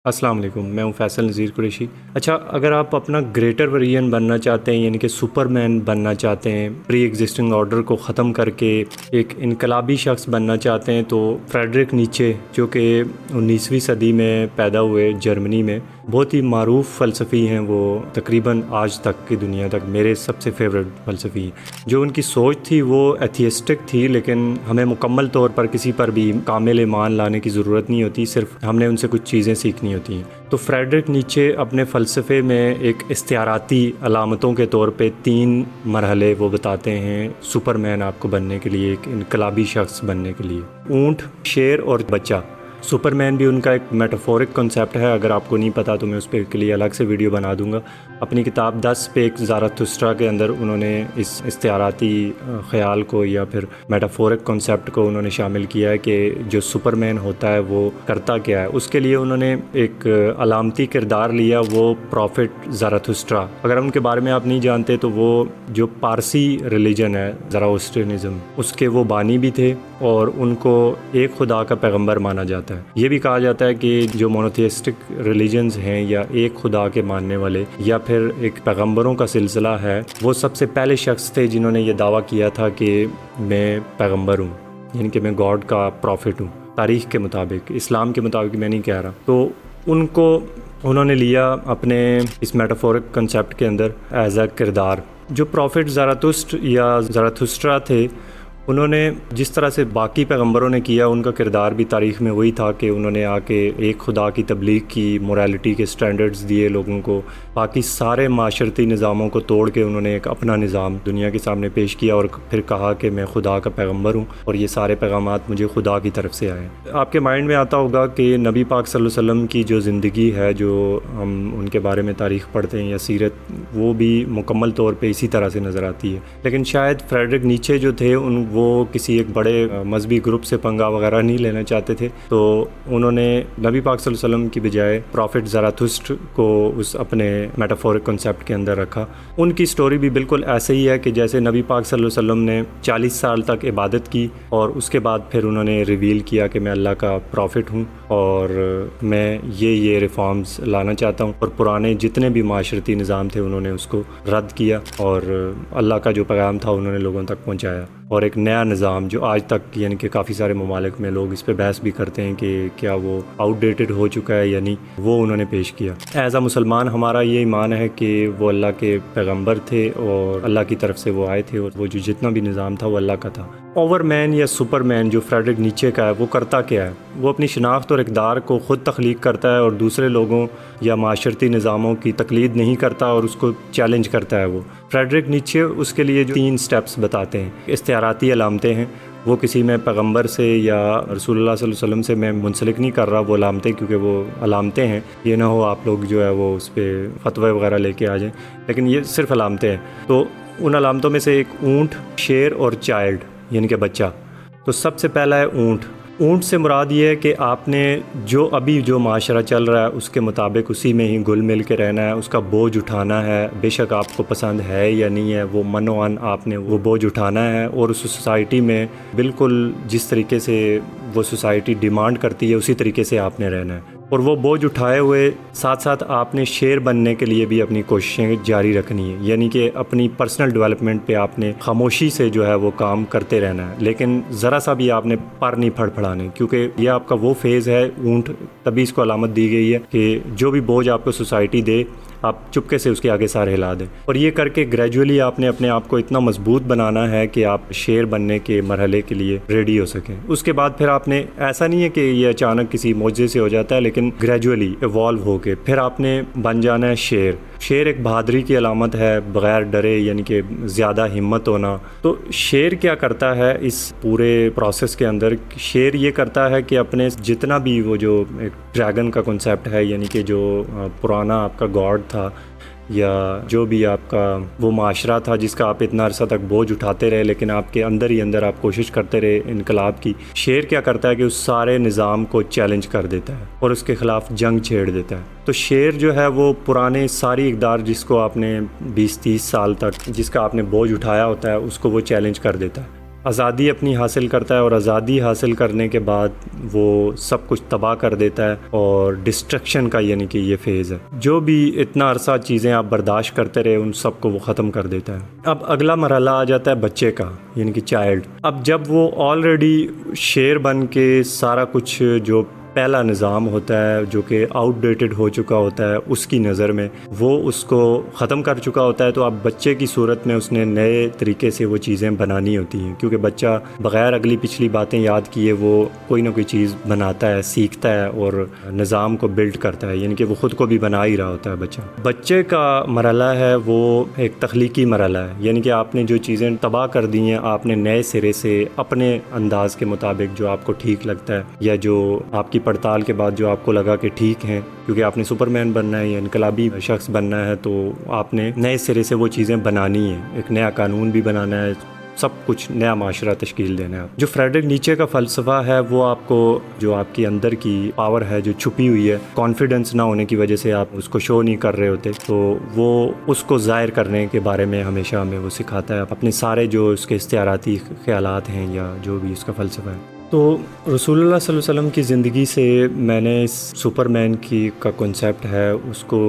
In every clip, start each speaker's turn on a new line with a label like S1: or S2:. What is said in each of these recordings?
S1: السلام علیکم، میں ہوں فیصل نذیر قریشی۔ اچھا، اگر آپ اپنا گریٹر ورژن بننا چاہتے ہیں، یعنی کہ سپر مین بننا چاہتے ہیں، پری ایگزسٹنگ آرڈر کو ختم کر کے ایک انقلابی شخص بننا چاہتے ہیں، تو فریڈرک نیچے، جو کہ 19ویں صدی میں پیدا ہوئے جرمنی میں، بہت ہی معروف فلسفی ہیں، وہ تقریباً آج تک کی دنیا تک میرے سب سے فیوریٹ فلسفی ہیں۔ جو ان کی سوچ تھی وہ ایتھیسٹک تھی، لیکن ہمیں مکمل طور پر کسی پر بھی کامل ایمان لانے کی ضرورت نہیں ہوتی، صرف ہم نے ان سے کچھ چیزیں سیکھنی ہوتی ہیں۔ تو فریڈرک نیچے اپنے فلسفے میں ایک استعاراتی علامتوں کے طور پہ 3 مرحلے وہ بتاتے ہیں سپر مین آپ کو بننے کے لیے، ایک انقلابی شخص بننے کے لیے۔ اونٹ، شیر اور بچہ۔ سپر مین بھی ان کا ایک میٹافورک کنسیپٹ ہے، اگر آپ کو نہیں پتا تو میں اس پہ کے لیے الگ سے ویڈیو بنا دوں گا۔ اپنی کتاب 10 پہ ایک زاراتھسٹرا کے اندر انہوں نے اس استعاراتی خیال کو یا پھر میٹافورک کنسیپٹ کو انہوں نے شامل کیا ہے کہ جو سپر مین ہوتا ہے وہ کرتا کیا ہے۔ اس کے لیے انہوں نے ایک علامتی کردار لیا، وہ پروفٹ زاراتھسٹرا۔ اگر ان کے بارے میں آپ نہیں جانتے تو وہ جو پارسی ریلیجن ہے زراوسٹرینزم، اس کے وہ بانی بھی تھے اور ان کو ایک خدا کا پیغمبر مانا جاتا ہے۔ یہ بھی کہا جاتا ہے کہ جو مونوتھیسٹک ریلیجنز ہیں یا ایک خدا کے ماننے والے یا پھر ایک پیغمبروں کا سلسلہ ہے، وہ سب سے پہلے شخص تھے جنہوں نے یہ دعویٰ کیا تھا کہ میں پیغمبر ہوں، یعنی کہ میں گاڈ کا پروفٹ ہوں۔ تاریخ کے مطابق، اسلام کے مطابق میں نہیں کہہ رہا۔ تو ان کو انہوں نے لیا اپنے اس میٹافورک کنسیپٹ کے اندر ایز اے کردار۔ جو پروفٹ زاراتھسٹ یا زاراتھسٹرا تھے، انہوں نے جس طرح سے باقی پیغمبروں نے کیا، ان کا کردار بھی تاریخ میں وہی تھا کہ انہوں نے آ کے ایک خدا کی تبلیغ کی، موریلٹی کے سٹینڈرڈز دیے لوگوں کو، باقی سارے معاشرتی نظاموں کو توڑ کے انہوں نے ایک اپنا نظام دنیا کے سامنے پیش کیا اور پھر کہا کہ میں خدا کا پیغمبر ہوں اور یہ سارے پیغامات مجھے خدا کی طرف سے آئے۔ آپ کے مائنڈ میں آتا ہوگا کہ نبی پاک صلی اللہ علیہ وسلم کی جو زندگی ہے، جو ہم ان کے بارے میں تاریخ پڑھتے ہیں یا سیرت، وہ بھی مکمل طور پہ اسی طرح سے نظر آتی ہے، لیکن شاید فریڈرک نیچے جو تھے وہ کسی ایک بڑے مذہبی گروپ سے پنگا وغیرہ نہیں لینا چاہتے تھے، تو انہوں نے نبی پاک صلی اللہ علیہ وسلم کی بجائے پروفٹ زاراتھسٹ کو اس اپنے میٹافورک کنسیپٹ کے اندر رکھا۔ ان کی سٹوری بھی بالکل ایسے ہی ہے کہ جیسے نبی پاک صلی اللہ علیہ وسلم نے 40 سال تک عبادت کی اور اس کے بعد پھر انہوں نے ریویل کیا کہ میں اللہ کا پروفٹ ہوں اور میں یہ ریفارمز لانا چاہتا ہوں، اور پرانے جتنے بھی معاشرتی نظام تھے انہوں نے اس کو رد کیا اور اللہ کا جو پیغام تھا انہوں نے لوگوں تک پہنچایا، اور ایک نیا نظام جو آج تک، یعنی کہ کافی سارے ممالک میں لوگ اس پہ بحث بھی کرتے ہیں کہ کیا وہ آؤٹ ڈیٹڈ ہو چکا ہے یا نہیں، وہ انہوں نے پیش کیا۔ ایز اے مسلمان ہمارا یہ ایمان ہے کہ وہ اللہ کے پیغمبر تھے اور اللہ کی طرف سے وہ آئے تھے، اور وہ جو جتنا بھی نظام تھا وہ اللہ کا تھا۔ اوور مین یا سپر مین جو فریڈرک نیچے کا ہے، وہ کرتا کیا ہے؟ وہ اپنی شناخت اور اقدار کو خود تخلیق کرتا ہے اور دوسرے لوگوں یا معاشرتی نظاموں کی تقلید نہیں کرتا اور اس کو چیلنج کرتا ہے۔ وہ فریڈرک نیچے اس کے لیے جو 3 سٹیپس بتاتے ہیں، استعاراتی علامتیں ہیں۔ وہ کسی میں پیغمبر سے یا رسول اللہ صلی اللہ علیہ وسلم سے میں منسلک نہیں کر رہا وہ علامتیں، کیونکہ وہ علامتیں ہیں، یہ نہ ہو آپ لوگ جو ہے وہ اس پہ فتوے وغیرہ لے کے آ جائیں، لیکن یہ صرف علامتیں ہیں۔ تو ان علامتوں میں سے ایک اونٹ، شیر اور چائلڈ، یعنی کہ بچہ۔ تو سب سے پہلا ہے اونٹ۔ اونٹ سے مراد یہ ہے کہ آپ نے جو معاشرہ چل رہا ہے اس کے مطابق اسی میں ہی گل مل کے رہنا ہے، اس کا بوجھ اٹھانا ہے، بے شک آپ کو پسند ہے یا نہیں ہے، وہ من و عن آپ نے وہ بوجھ اٹھانا ہے، اور اس سوسائٹی میں بالکل جس طریقے سے وہ سوسائٹی ڈیمانڈ کرتی ہے اسی طریقے سے آپ نے رہنا ہے، اور وہ بوجھ اٹھائے ہوئے ساتھ ساتھ آپ نے شیر بننے کے لیے بھی اپنی کوششیں جاری رکھنی ہے، یعنی کہ اپنی پرسنل ڈیولپمنٹ پہ آپ نے خاموشی سے جو ہے وہ کام کرتے رہنا ہے، لیکن ذرا سا بھی آپ نے پر نہیں پھڑپڑانے، کیونکہ یہ آپ کا وہ فیز ہے۔ اونٹ تبھی اس کو علامت دی گئی ہے کہ جو بھی بوجھ آپ کو سوسائٹی دے، آپ چپکے سے اس کے آگے سار ہلا دیں، اور یہ کر کے گریجولی آپ نے اپنے آپ کو اتنا مضبوط بنانا ہے کہ آپ شیر بننے کے مرحلے کے لیے ریڈی ہو سکیں۔ اس کے بعد پھر آپ نے، ایسا نہیں ہے کہ یہ اچانک کسی معجزے سے ہو جاتا ہے، لیکن گریجولی ایوالو ہو کے پھر آپ نے بن جانا ہے شیر۔ شیر ایک بہادری کی علامت ہے، بغیر ڈرے، یعنی کہ زیادہ ہمت ہونا۔ تو شیر کیا کرتا ہے اس پورے پروسیس کے اندر؟ شیر یہ کرتا ہے کہ اپنے جتنا بھی وہ جو ایک ڈریگن کا کنسیپٹ ہے، یعنی کہ جو پرانا آپ کا گاڈ تھا یا جو بھی آپ کا وہ معاشرہ تھا جس کا آپ اتنا عرصہ تک بوجھ اٹھاتے رہے، لیکن آپ کے اندر ہی اندر آپ کوشش کرتے رہے انقلاب کی، شیر کیا کرتا ہے کہ اس سارے نظام کو چیلنج کر دیتا ہے اور اس کے خلاف جنگ چھیڑ دیتا ہے۔ تو شیر جو ہے وہ پرانے ساری اقدار جس کو آپ نے 20-30 سال تک جس کا آپ نے بوجھ اٹھایا ہوتا ہے، اس کو وہ چیلنج کر دیتا ہے۔ آزادی اپنی حاصل کرتا ہے اور آزادی حاصل کرنے کے بعد وہ سب کچھ تباہ کر دیتا ہے اور ڈسٹرکشن کا یعنی کہ یہ فیز ہے. جو بھی اتنا عرصہ چیزیں آپ برداشت کرتے رہے ان سب کو وہ ختم کر دیتا ہے. اب اگلا مرحلہ آ جاتا ہے بچے کا یعنی کہ چائلڈ. اب جب وہ آلریڈی شیر بن کے سارا کچھ جو پہلا نظام ہوتا ہے جو کہ آؤٹ ڈیٹڈ ہو چکا ہوتا ہے اس کی نظر میں وہ اس کو ختم کر چکا ہوتا ہے، تو اب بچے کی صورت میں اس نے نئے طریقے سے وہ چیزیں بنانی ہوتی ہیں، کیونکہ بچہ بغیر اگلی پچھلی باتیں یاد کیے وہ کوئی نہ کوئی چیز بناتا ہے، سیکھتا ہے اور نظام کو بلڈ کرتا ہے، یعنی کہ وہ خود کو بھی بنا ہی رہا ہوتا ہے بچہ. بچے کا مرحلہ ہے وہ ایک تخلیقی مرحلہ ہے، یعنی کہ آپ نے جو چیزیں تباہ کر دی ہیں آپ نے نئے سرے سے اپنے انداز کے مطابق جو آپ کو ٹھیک لگتا ہے یا جو آپ کی پڑتال کے بعد جو آپ کو لگا کہ ٹھیک ہیں، کیونکہ آپ نے سپر مین بننا ہے یا انقلابی شخص بننا ہے تو آپ نے نئے سرے سے وہ چیزیں بنانی ہیں، ایک نیا قانون بھی بنانا ہے، سب کچھ نیا معاشرہ تشکیل دینا ہے. جو فریڈرک نیچے کا فلسفہ ہے وہ آپ کو جو آپ کی اندر کی پاور ہے جو چھپی ہوئی ہے، کانفیڈنس نہ ہونے کی وجہ سے آپ اس کو شو نہیں کر رہے ہوتے، تو وہ اس کو ظاہر کرنے کے بارے میں ہمیشہ ہمیں وہ سکھاتا ہے، اپنے سارے جو اس کے استعاراتی خیالات ہیں یا جو بھی اس کا فلسفہ ہے. تو رسول اللہ صلی اللہ علیہ وسلم کی زندگی سے میں نے اس سپر مین کا کنسیپٹ ہے اس کو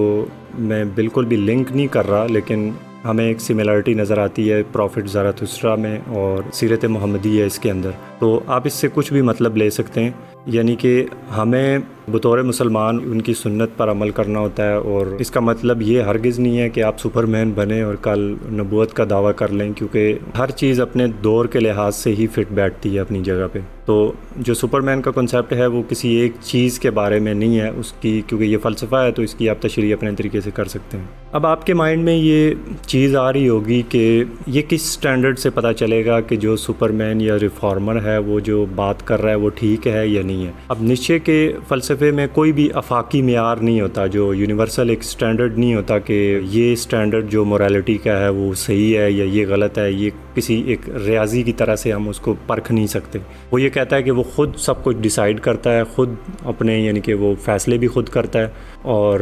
S1: میں بالکل بھی لنک نہیں کر رہا، لیکن ہمیں ایک سملیرٹی نظر آتی ہے پروفٹ زراتھسٹرا میں اور سیرت محمدیہ اس کے اندر. تو آپ اس سے کچھ بھی مطلب لے سکتے ہیں، یعنی کہ ہمیں بطور مسلمان ان کی سنت پر عمل کرنا ہوتا ہے، اور اس کا مطلب یہ ہرگز نہیں ہے کہ آپ سپر مین بنیں اور کل نبوت کا دعویٰ کر لیں، کیونکہ ہر چیز اپنے دور کے لحاظ سے ہی فٹ بیٹھتی ہے اپنی جگہ پہ. تو جو سپر مین کا کنسیپٹ ہے وہ کسی ایک چیز کے بارے میں نہیں ہے اس کی، کیونکہ یہ فلسفہ ہے تو اس کی آپ تشریح اپنے طریقے سے کر سکتے ہیں. اب آپ کے مائنڈ میں یہ چیز آ رہی ہوگی کہ یہ کس سٹینڈرڈ سے پتہ چلے گا کہ جو سپر مین یا ریفارمر ہے وہ جو بات کر رہا ہے وہ ٹھیک ہے یا نہیں ہے. اب نیچے کے فلسفے میں کوئی بھی افاقی معیار نہیں ہوتا، جو یونیورسل ایک سٹینڈرڈ نہیں ہوتا کہ یہ سٹینڈرڈ جو مورالٹی کا ہے وہ صحیح ہے یا یہ غلط ہے. یہ کسی ایک ریاضی کی طرح سے ہم اس کو پرکھ نہیں سکتے. وہ یہ کہتا ہے کہ وہ خود سب کچھ ڈیسائیڈ کرتا ہے، خود اپنے یعنی کہ وہ فیصلے بھی خود کرتا ہے اور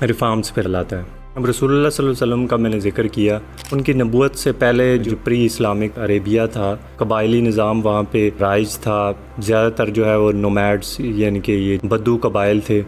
S1: ریفارمز پھر لاتا ہے. اب رسول اللہ صلی اللہ علیہ وسلم کا میں نے ذکر کیا، ان کی نبوت سے پہلے جو پری اسلامک عربیہ تھا، قبائلی نظام وہاں پہ رائج تھا، زیادہ تر جو ہے وہ نومیڈس یعنی کہ یہ بدو قبائل تھے،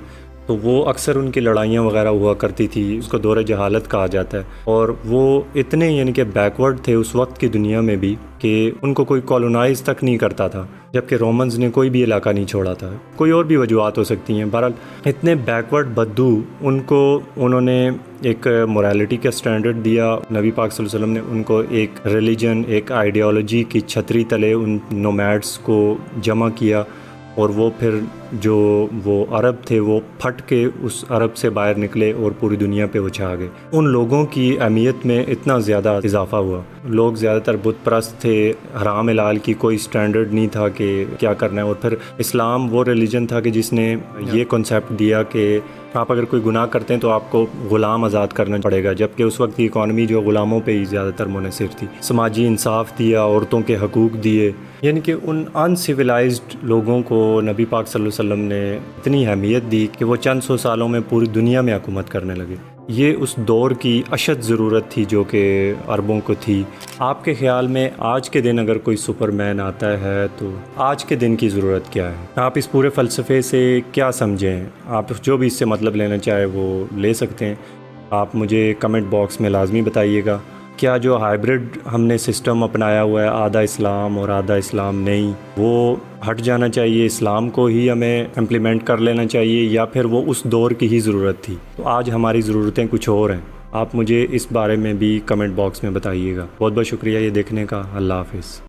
S1: تو وہ اکثر ان کی لڑائیاں وغیرہ ہوا کرتی تھی، اس کو دور جہالت کہا جاتا ہے. اور وہ اتنے یعنی کہ بیکورڈ تھے اس وقت کی دنیا میں بھی کہ ان کو کوئی کالونائز تک نہیں کرتا تھا، جبکہ رومنز نے کوئی بھی علاقہ نہیں چھوڑا تھا. کوئی اور بھی وجوہات ہو سکتی ہیں، بہرحال اتنے بیکورڈ بدو ان کو انہوں نے ایک مورالٹی کا سٹینڈرڈ دیا. نبی پاک صلی اللہ علیہ وسلم نے ان کو ایک ریلیجن، ایک آئیڈیالوجی کی چھتری تلے ان نومیڈس کو جمع کیا، اور وہ پھر جو وہ عرب تھے وہ پھٹ کے اس عرب سے باہر نکلے اور پوری دنیا پہ وہ چھا گئے. ان لوگوں کی اہمیت میں اتنا زیادہ اضافہ ہوا. لوگ زیادہ تر بت پرست تھے، حرام حلال کی کوئی سٹینڈرڈ نہیں تھا کہ کیا کرنا ہے. اور پھر اسلام وہ ریلیجن تھا کہ جس نے یہ کنسیپٹ دیا کہ آپ اگر کوئی گناہ کرتے ہیں تو آپ کو غلام آزاد کرنا پڑے گا، جبکہ اس وقت کی اکانومی جو غلاموں پہ ہی زیادہ تر منحصر تھی. سماجی انصاف دیا، عورتوں کے حقوق دیے، یعنی کہ ان ان سویلائزڈ لوگوں کو نبی پاک صلی اللہ علیہ وسلم نے اتنی اہمیت دی کہ وہ چند سو سالوں میں پوری دنیا میں حکومت کرنے لگے. یہ اس دور کی اشد ضرورت تھی جو کہ عربوں کو تھی. آپ کے خیال میں آج کے دن اگر کوئی سپر مین آتا ہے تو آج کے دن کی ضرورت کیا ہے؟ آپ اس پورے فلسفے سے کیا سمجھیں؟ آپ جو بھی اس سے مطلب لینا چاہے وہ لے سکتے ہیں. آپ مجھے کمنٹ باکس میں لازمی بتائیے گا. کیا جو ہائبرڈ ہم نے سسٹم اپنایا ہوا ہے، آدھا اسلام اور آدھا اسلام نہیں، وہ ہٹ جانا چاہیے، اسلام کو ہی ہمیں امپلیمنٹ کر لینا چاہیے، یا پھر وہ اس دور کی ہی ضرورت تھی؟ تو آج ہماری ضرورتیں کچھ اور ہیں. آپ مجھے اس بارے میں بھی کمنٹ باکس میں بتائیے گا. بہت بہت شکریہ یہ دیکھنے کا. اللہ حافظ.